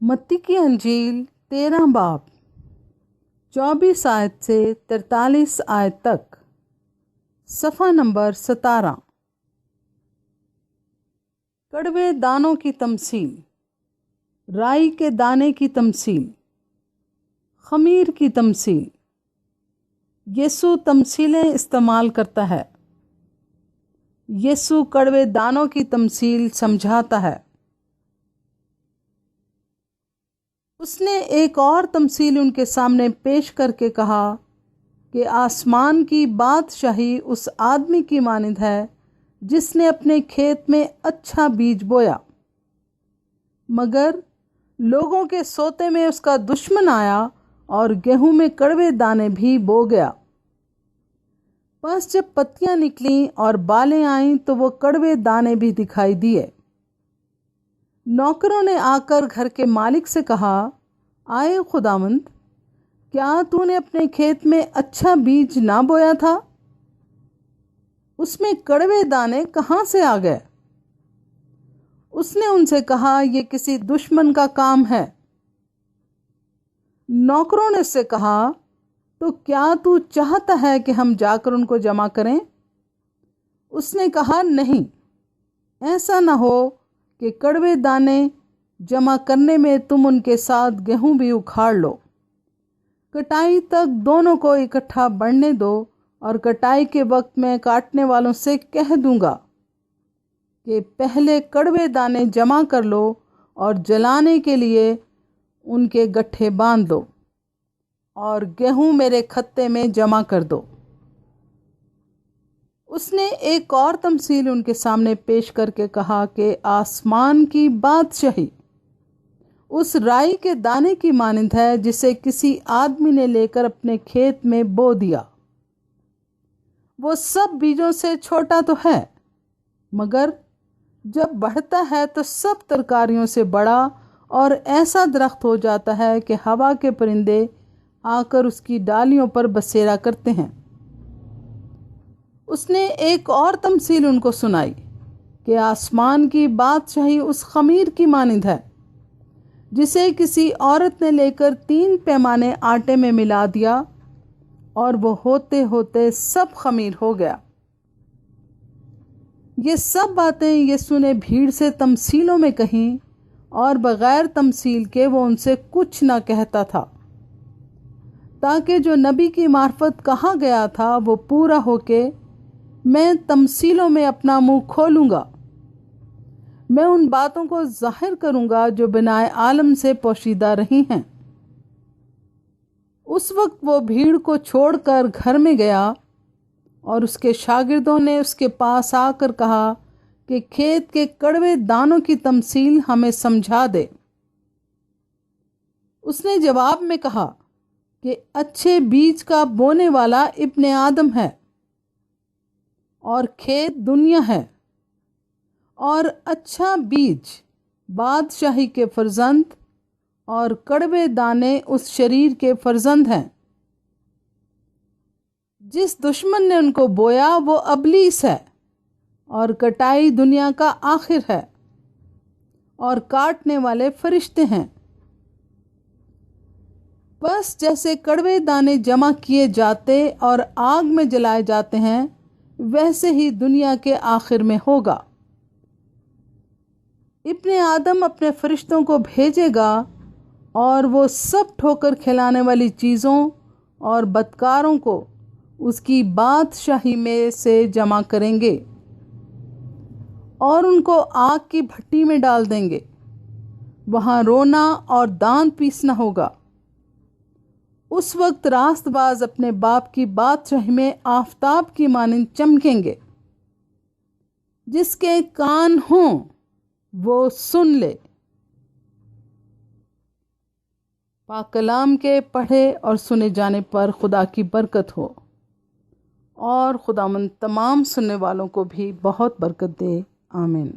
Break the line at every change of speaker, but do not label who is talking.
متی کی انجیل 13 باب 24 آیت سے 43 آیت تک، صفحہ نمبر 17۔ کڑوے دانوں کی تمثیل، رائی کے دانے کی تمثیل، خمیر کی تمثیل۔ یسوع تمثیلیں استعمال کرتا ہے۔ یسوع کڑوے دانوں کی تمثیل سمجھاتا ہے۔ اس نے ایک اور تمثیل ان کے سامنے پیش کر کے کہا کہ آسمان کی بادشاہی اس آدمی کی مانند ہے جس نے اپنے کھیت میں اچھا بیج بویا، مگر لوگوں کے سوتے میں اس کا دشمن آیا اور گیہوں میں کڑوے دانے بھی بو گیا۔ پس جب پتیاں نکلیں اور بالیں آئیں تو وہ کڑوے دانے بھی دکھائی دیے۔ نوکروں نے آ کر گھر کے مالک سے کہا، آئے خداوند، کیا تو نے اپنے کھیت میں اچھا بیج نہ بویا تھا؟ اس میں کڑوے دانے کہاں سے آ گئے؟ اس نے ان سے کہا، یہ کسی دشمن کا کام ہے۔ نوکروں نے اس سے کہا، تو کیا تو چاہتا ہے کہ ہم جا کر ان کو جمع کریں؟ اس نے کہا، نہیں، ایسا نہ ہو کہ کڑوے دانے جمع کرنے میں تم ان کے ساتھ گیہوں بھی اکھاڑ لو۔ کٹائی تک دونوں کو اکٹھا بڑھنے دو، اور کٹائی کے وقت میں کاٹنے والوں سے کہہ دوں گا کہ پہلے کڑوے دانے جمع کر لو اور جلانے کے لیے ان کے گٹھے باندھ دو، اور گیہوں میرے کھتے میں جمع کر دو۔ اس نے ایک اور تمثیل ان کے سامنے پیش کر کے کہا کہ آسمان کی بادشاہی اس رائی کے دانے کی مانند ہے جسے کسی آدمی نے لے کر اپنے کھیت میں بو دیا۔ وہ سب بیجوں سے چھوٹا تو ہے، مگر جب بڑھتا ہے تو سب ترکاریوں سے بڑا اور ایسا درخت ہو جاتا ہے کہ ہوا کے پرندے آ کر اس کی ڈالیوں پر بسیرا کرتے ہیں۔ اس نے ایک اور تمثیل ان کو سنائی کہ آسمان کی بادشاہی اس خمیر کی مانند ہے جسے کسی عورت نے لے کر 3 پیمانے آٹے میں ملا دیا، اور وہ ہوتے ہوتے سب خمیر ہو گیا۔ یہ سب باتیں یسوع نے بھیڑ سے تمثیلوں میں کہیں، اور بغیر تمثیل کے وہ ان سے کچھ نہ کہتا تھا، تاکہ جو نبی کی معرفت کہا گیا تھا وہ پورا ہو کہ میں تمثیلوں میں اپنا منہ کھولوں گا، میں ان باتوں کو ظاہر کروں گا جو بنائے عالم سے پوشیدہ رہی ہیں۔ اس وقت وہ بھیڑ کو چھوڑ کر گھر میں گیا، اور اس کے شاگردوں نے اس کے پاس آ کر کہا کہ کھیت کے کڑوے دانوں کی تمثیل ہمیں سمجھا دے۔ اس نے جواب میں کہا کہ اچھے بیج کا بونے والا ابن آدم ہے، اور کھیت دنیا ہے، اور اچھا بیج بادشاہی کے فرزند اور کڑوے دانے اس شریر کے فرزند ہیں۔ جس دشمن نے ان کو بویا وہ ابلیس ہے، اور کٹائی دنیا کا آخر ہے، اور کاٹنے والے فرشتے ہیں۔ بس جیسے کڑوے دانے جمع کیے جاتے اور آگ میں جلائے جاتے ہیں، ویسے ہی دنیا کے آخر میں ہوگا۔ ابن آدم اپنے فرشتوں کو بھیجے گا، اور وہ سب ٹھوکر کھلانے والی چیزوں اور بدکاروں کو اس کی بادشاہی میں سے جمع کریں گے، اور ان کو آگ کی بھٹی میں ڈال دیں گے۔ وہاں رونا اور دانت پیسنا ہوگا۔ اس وقت راست باز اپنے باپ کی بادشاہی میں آفتاب کی مانند چمکیں گے۔ جس کے کان ہوں وہ سن لے۔ پاک کلام کے پڑھے اور سنے جانے پر خدا کی برکت ہو، اور خداوند تمام سننے والوں کو بھی بہت برکت دے۔ آمین۔